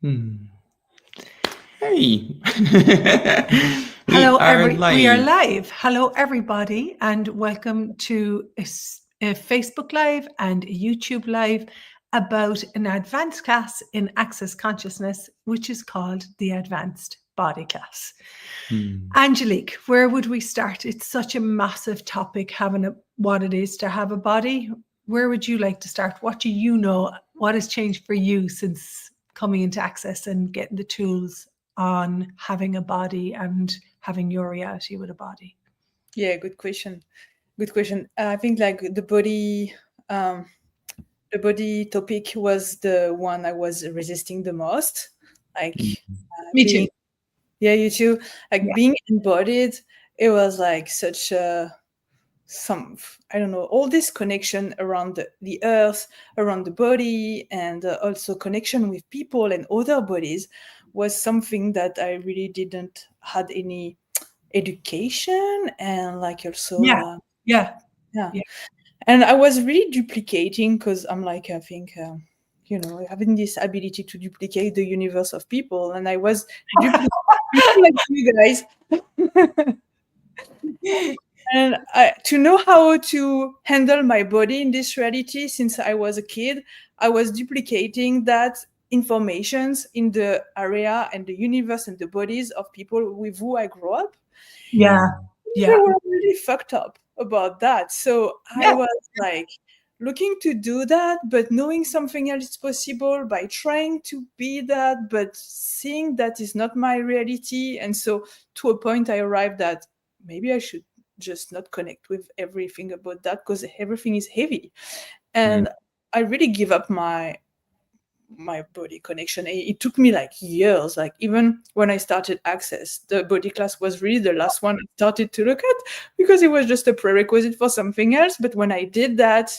Hmm. Hey. Hello, We are we are live. live. Hello, everybody, and welcome to a Facebook Live and a YouTube Live about an advanced class in Access Consciousness, which is called the Advanced Body Class. Hmm. Angelique, where would we start? It's such a massive topic, what it is to have a body. Where would you like to start? What do you know? What has changed for you since coming into Access and getting the tools on having a body and having your reality with a body? Yeah, good question. Good question. I think like the body topic was the one I was resisting the most. Like Me too. being, yeah, you too. Like Yeah. being embodied, it was like such I don't know, all this connection around the earth, around the body, and also connection with people and other bodies was something that I really didn't had any education and like also Yeah. Yeah. yeah, Yeah. and I was really duplicating because I'm like, I think having this ability to duplicate the universe of people, and I was duplicating like you guys. And to know how to handle my body in this reality since I was a kid, I was duplicating that informations in the area and the universe and the bodies of people with who I grew up. Yeah. They Yeah. were really fucked up about that. So I Yeah. was like looking to do that, but knowing something else is possible by trying to be that, but seeing that is not my reality. And so to a point, I arrived that maybe I should just not connect with everything about that because everything is heavy. Hmm. And I really give up my body connection. It took me like years. Like even when I started Access, the body class was really the last one I started to look at because it was just a prerequisite for something else. But when I did that,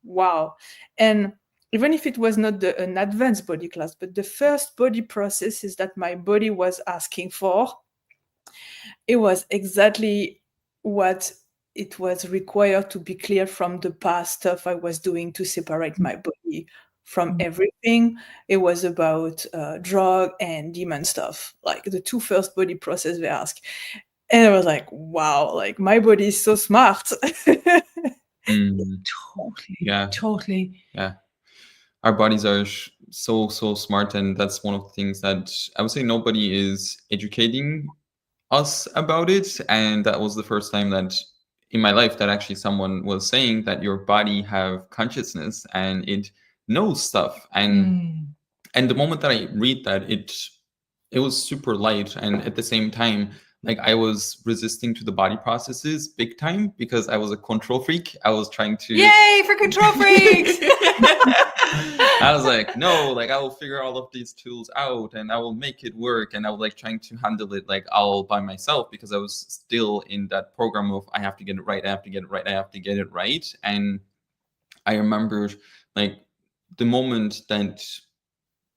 wow. And even if it was not an advanced body class, but the first body processes that my body was asking for, it was exactly what it was required to be clear from the past stuff I was doing to separate my body from everything. It was about drug and demon stuff, like the two first body process they ask. And I was like, wow, like my body is so smart. Hmm. Totally. Yeah. Totally. Yeah. Our bodies are so smart, and that's one of the things that I would say nobody is educating us about it. And that was the first time that in my life that actually someone was saying that your body have consciousness and it knows stuff. And the moment that I read that, it was super light, and at the same time, like I was resisting to the body processes big time because I was a control freak. I was trying to Yay for control freaks! I was like, no, like I will figure all of these tools out and I will make it work. And I was like trying to handle it like all by myself because I was still in that program of I have to get it right, I have to get it right, I have to get it right. And I remember like the moment that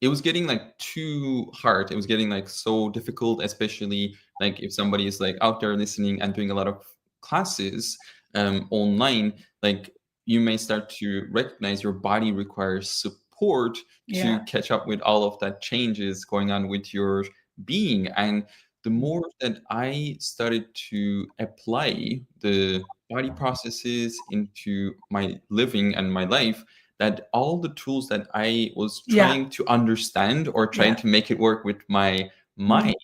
it was getting like too hard. It was getting like so difficult, especially like if somebody is like out there listening and doing a lot of classes online, like you may start to recognize your body requires support to Yeah. catch up with all of that changes going on with your being. And the more that I started to apply the body processes into my living and my life, that all the tools that I was Yeah. trying to understand or trying Yeah. to make it work with my mind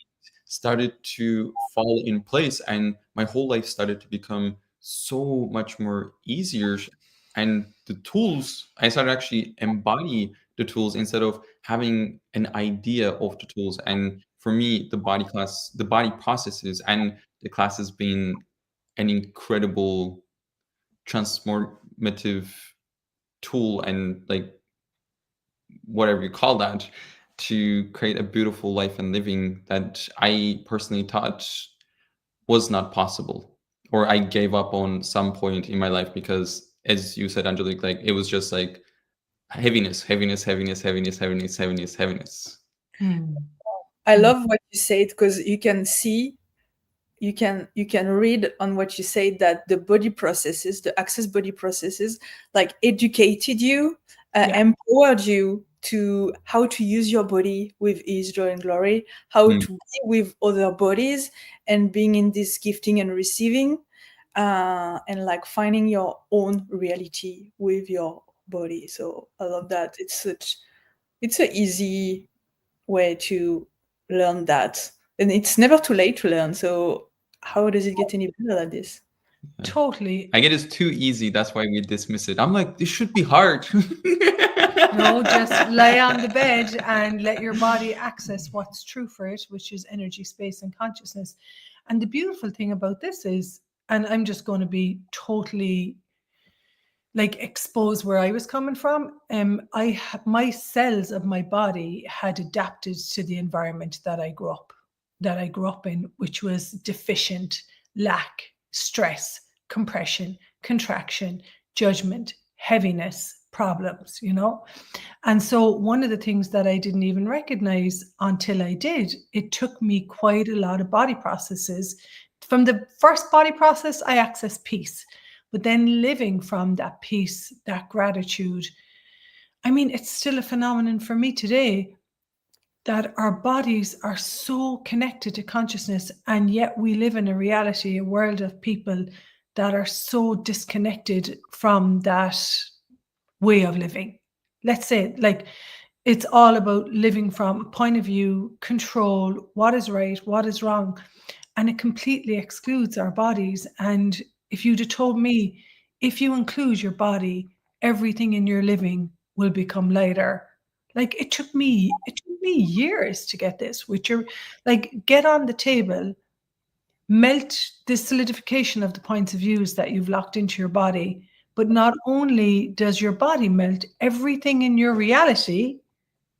started to fall in place, and my whole life started to become so much more easier. And the tools, I started actually embody the tools instead of having an idea of the tools. And for me, the body processes and the class has been an incredible transformative tool, and like whatever you call that, to create a beautiful life and living that I personally thought was not possible, or I gave up on some point in my life because, as you said, Angelique, like it was just like heaviness, heaviness, heaviness, heaviness, heaviness, heaviness, heaviness. I love what you said because you can see you can read on what you say that the body processes, the access body processes, like educated you, Yeah. empowered you to how to use your body with ease, joy, and glory, how Mm. to be with other bodies, and being in this gifting and receiving, and like finding your own reality with your body. So I love that. It's an easy way to learn that, and it's never too late to learn. So how does it get any better than this? Totally. I get it's too easy. That's why we dismiss it. I'm like, this should be hard. No, just lay on the bed and let your body access what's true for it, which is energy, space, and consciousness. And the beautiful thing about this is, and I'm just going to be totally like expose where I was coming from. My cells of my body had adapted to the environment that I grew up in, which was deficient, lack, stress, compression, contraction, judgment, heaviness, problems, And so one of the things that I didn't even recognize until I did, it took me quite a lot of body processes. From the first body process, I accessed peace. But then living from that peace, that gratitude, I mean, it's still a phenomenon for me today that our bodies are so connected to consciousness, and yet we live in a reality, a world of people that are so disconnected from that way of living. Let's say, like, it's all about living from a point of view, control, what is right, what is wrong, and it completely excludes our bodies. And if you'd have told me, if you include your body, everything in your living will become lighter. Like it took me years to get this, which are like, get on the table, melt the solidification of the points of views that you've locked into your body. But not only does your body melt, everything in your reality,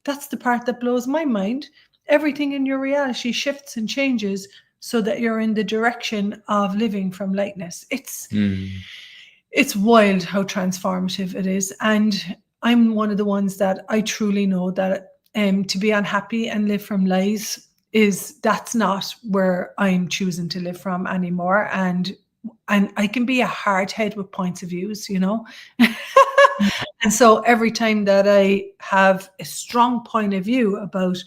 that's the part that blows my mind. Everything in your reality shifts and changes so that you're in the direction of living from lightness. It's wild how transformative it is. And I'm one of the ones that I truly know that to be unhappy and live from lies that's not where I'm choosing to live from anymore. And I can be a hard head with points of views, And so every time that I have a strong point of view about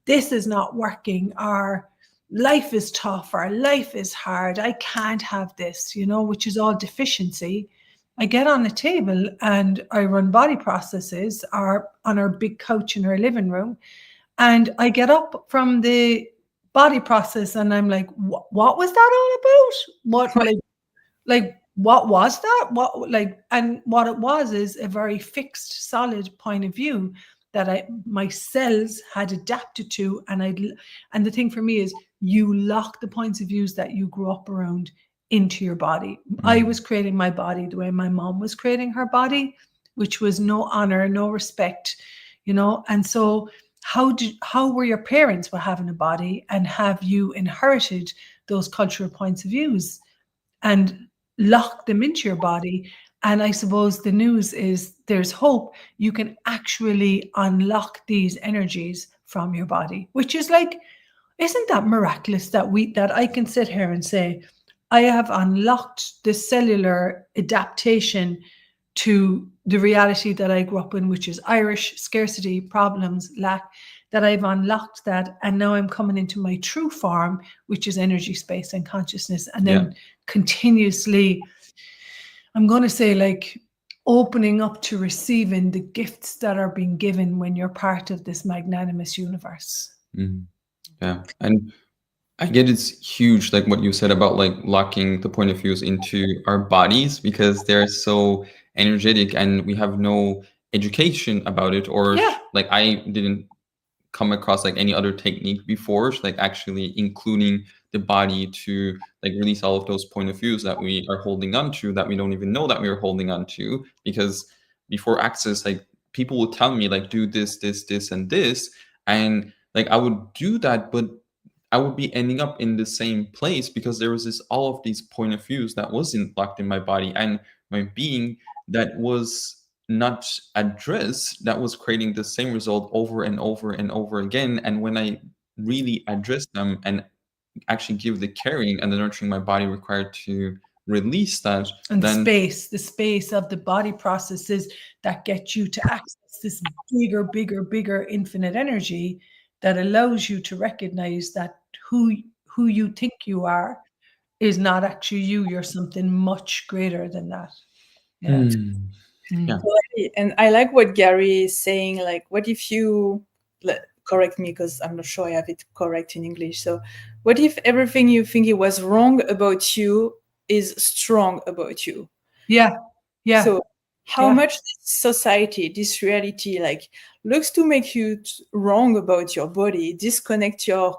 this is not working, or life is tough, or life is hard, I can't have this, which is all deficiency, I get on the table and I run body processes or on our big couch in our living room. And I get up from the body process and I'm like, what was that all about? What, what was that? And what it was is a very fixed, solid point of view that my cells had adapted to. And the thing for me is, you lock the points of views that you grew up around into your body. I was creating my body the way my mom was creating her body, which was no honor, no respect, And so how were your parents with having a body, and have you inherited those cultural points of views and lock them into your body? And I suppose the news is there's hope. You can actually unlock these energies from your body, which is like, isn't that miraculous that I can sit here and say, I have unlocked the cellular adaptation to the reality that I grew up in, which is Irish, scarcity, problems, lack, that I've unlocked that. And now I'm coming into my true form, which is energy, space, and consciousness. And then continuously, I'm going to say, like, opening up to receiving the gifts that are being given when you're part of this magnanimous universe. Yeah. And I get it's huge, like what you said about like locking the point of views into our bodies, because they're so energetic and we have no education about it, or like I didn't come across like any other technique before, like actually including the body to like release all of those point of views that we are holding on to, that we don't even know that we are holding on to. Because before Access, like people would tell me like, do this, and this, and like I would do that, but I would be ending up in the same place because there was all of these point of views that wasn't locked in my body and my being, that was not addressed, that was creating the same result over and over and over again. And when I really address them and actually give the caring and the nurturing my body required to release that, And then the space of the body processes that get you to access this bigger infinite energy that allows you to recognize that who you think you are is not actually you. You're something much greater than that. Yeah. Yeah. And I like what Gary is saying. Like, what if you correct me because I'm not sure I have it correct in English. So, what if everything you think it was wrong about you is strong about you? Yeah. Yeah. So, how Yeah. much society, this reality, like, looks to make you wrong about your body, disconnect your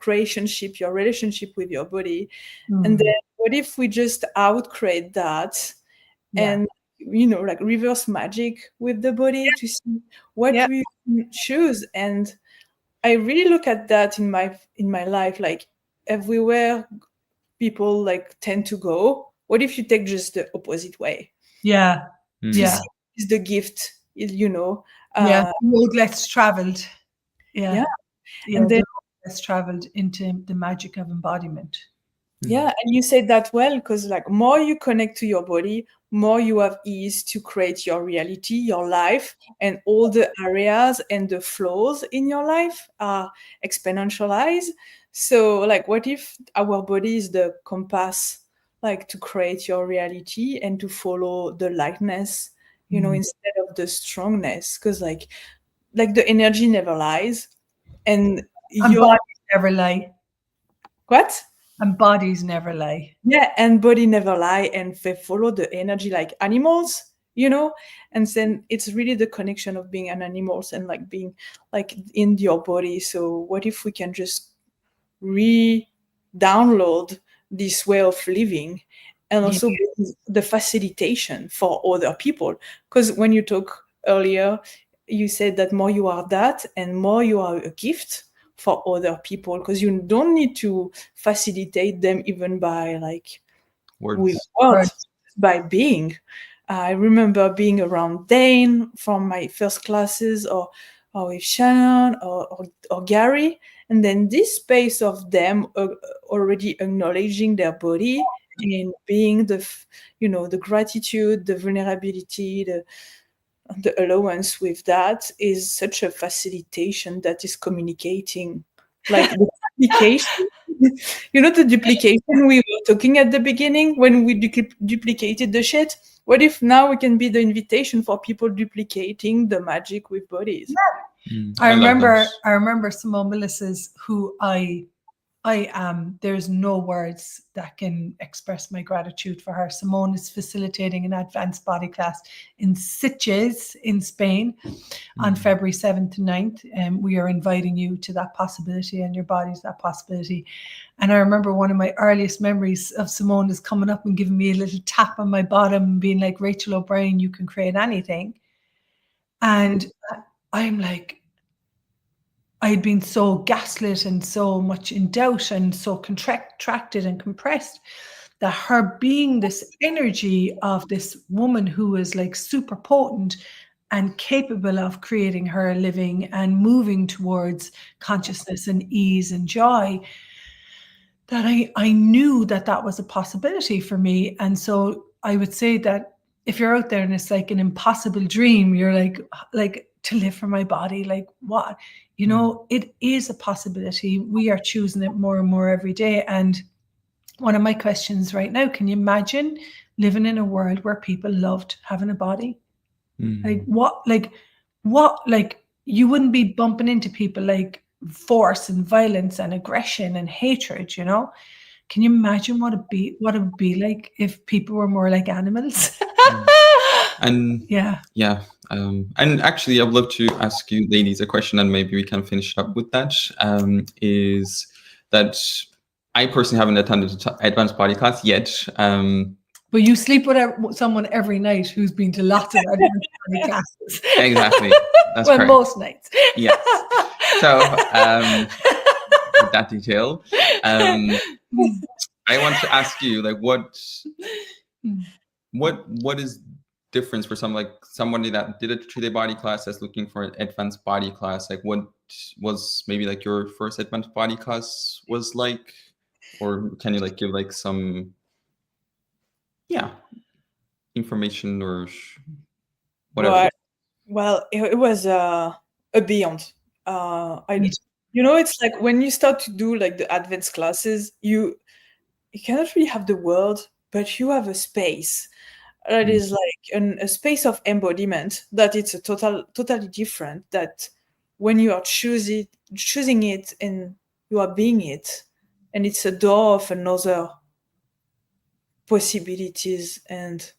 creationship, your relationship with your body, and then what if we just outcreate that Yeah. and like reverse magic with the body to see what Yeah. we choose? And I really look at that in my life, like everywhere people like tend to go. What if you take just the opposite way? Yeah. Mm. To Yeah. see is the gift, Yeah. The road less traveled. Yeah. Yeah. Yeah. And then The road less traveled into the magic of embodiment. yeah, and you said that well, because like more you connect to your body, more you have ease to create your reality, your life, and all the areas and the flows in your life are exponentialized. So like what if our body is the compass, like to create your reality and to follow the lightness, instead of the strongness? Because like the energy never lies, and And your bodies never lie. what? And bodies never lie. Yeah, and body never lie, and they follow the energy like animals, and then it's really the connection of being an animals and like being like in your body. So what if we can just re-download this way of living and also the facilitation for other people? Because when you talk earlier, you said that more you are that and more you are a gift for other people, because you don't need to facilitate them even by like with words, by being. I remember being around Dane from my first classes, or with Shannon or Gary, and then this space of them already acknowledging their body and being the gratitude, the vulnerability, the allowance with that is such a facilitation that is communicating, like the duplication. The duplication we were talking at the beginning when we duplicated the shit. What if now we can be the invitation for people duplicating the magic with bodies? I remember Simone Melissa's, who I am. There's no words that can express my gratitude for her. Simone is facilitating an advanced body class in Sitges in Spain on February 7th to 9th. And we are inviting you to that possibility, and your body's that possibility. And I remember one of my earliest memories of Simone is coming up and giving me a little tap on my bottom and being like, Rachel O'Brien, you can create anything. And I'm like, I had been so gaslit and so much in doubt and so contracted and compressed that her being this energy of this woman who is like super potent and capable of creating her living and moving towards consciousness and ease and joy, that I knew that was a possibility for me. And so I would say that if you're out there and it's like an impossible dream, you're like to live for my body, like what? It is a possibility. We are choosing it more and more every day. And one of my questions right now, can you imagine living in a world where people loved having a body? Like what, you wouldn't be bumping into people like force and violence and aggression and hatred, Can you imagine what it would be like if people were more like animals? And yeah. And actually, I'd love to ask you ladies a question, and maybe we can finish up with that. Is that I personally haven't attended advanced body class yet. But you sleep with someone every night who's been to lots of advanced body classes. Exactly. That's well, correct. most nights. Yes. So with that detail, I want to ask you, like, what is difference for somebody that did a 3-day body class that's looking for an advanced body class? Like, what was maybe like your first advanced body class was like, or can you like give like some Yeah, information or whatever. Right. Well, it was a beyond. Me too. You know, it's like when you start to do like the advanced classes, you cannot really have the world, but you have a space that Mm. is like a space of embodiment that it's a totally different. That when you are choosing it, and you are being it, and it's a door of another possibilities. And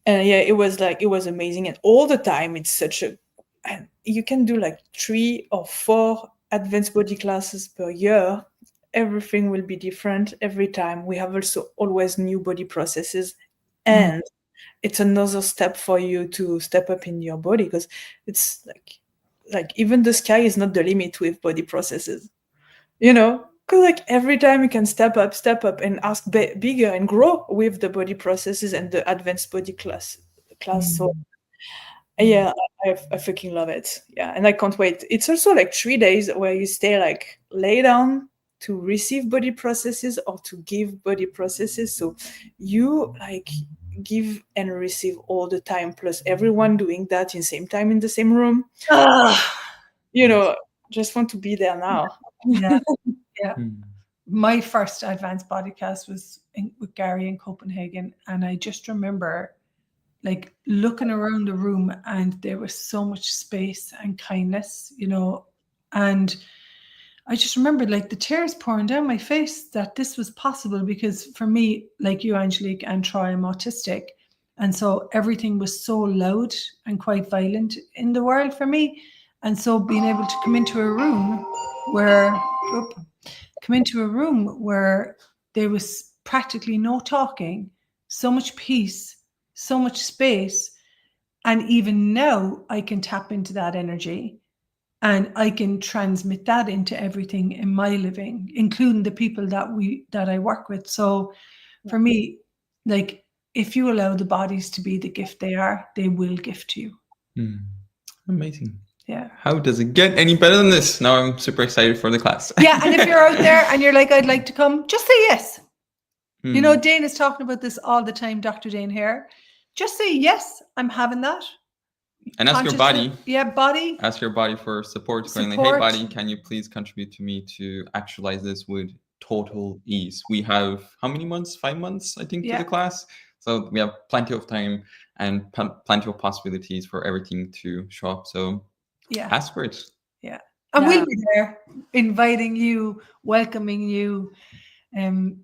yeah, it was amazing, and all the time it's such a, and you can do like 3 or 4 advanced body classes per year. Everything will be different every time. We have also always new body processes, and it's another step for you to step up in your body, because it's like even the sky is not the limit with body processes, you know, because like every time you can step up and ask bigger and grow with the body processes and the advanced body class. So yeah, I freaking love it. Yeah, and I can't wait. It's also like 3 days where you stay like lay down to receive body processes or to give body processes. So you like give and receive all the time, plus everyone doing that in same time in the same room. You know, just want to be there now. Yeah. Yeah. Mm. My first advanced body class was with Gary in Copenhagen, and I just remember like looking around the room, and there was so much space and kindness, you know, and I just remembered like the tears pouring down my face that this was possible, because for me, like you, Angelique, and Troy, I'm autistic, and so everything was so loud and quite violent in the world for me, and so being able to come into a room where there was practically no talking, so much peace, so much space. And even now I can tap into that energy, and I can transmit that into everything in my living, including the people that I work with. So for me, like if you allow the bodies to be the gift they are, they will gift to you. Mm. Amazing. Yeah. How does it get any better than this? Now I'm super excited for the class. Yeah. And if you're out there and you're like, I'd like to come, just say yes. Mm. You know, Dane is talking about this all the time, Dr. Dane here. Just say, yes, I'm having that. And ask your body. Yeah, body. Ask your body for support. Going like, hey, body, can you please contribute to me to actualize this with total ease? We have how many months? 5 months, I think, to the class. So we have plenty of time and plenty of possibilities for everything to show up. So yeah, ask for it. Yeah. And we'll be there inviting you, welcoming you.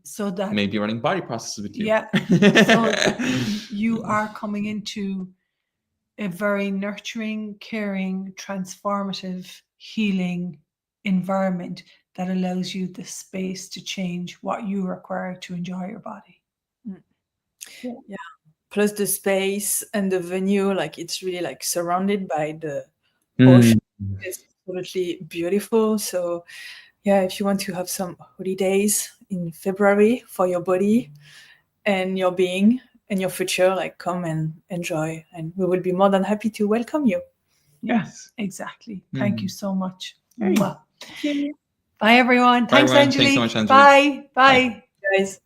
So that maybe running body processes with you. Yeah. So you are coming into a very nurturing, caring, transformative, healing environment that allows you the space to change what you require to enjoy your body. Yeah. Plus the space and the venue, like it's really like surrounded by the ocean. It's absolutely beautiful. So yeah, if you want to have some holidays in February for your body and your being and your future, like come and enjoy, and we will be more than happy to welcome you. Yes, exactly. Thank you so much. Hey. Bye everyone. Thanks, everyone. Angelique. Thanks so much, Angelique. Bye. Guys.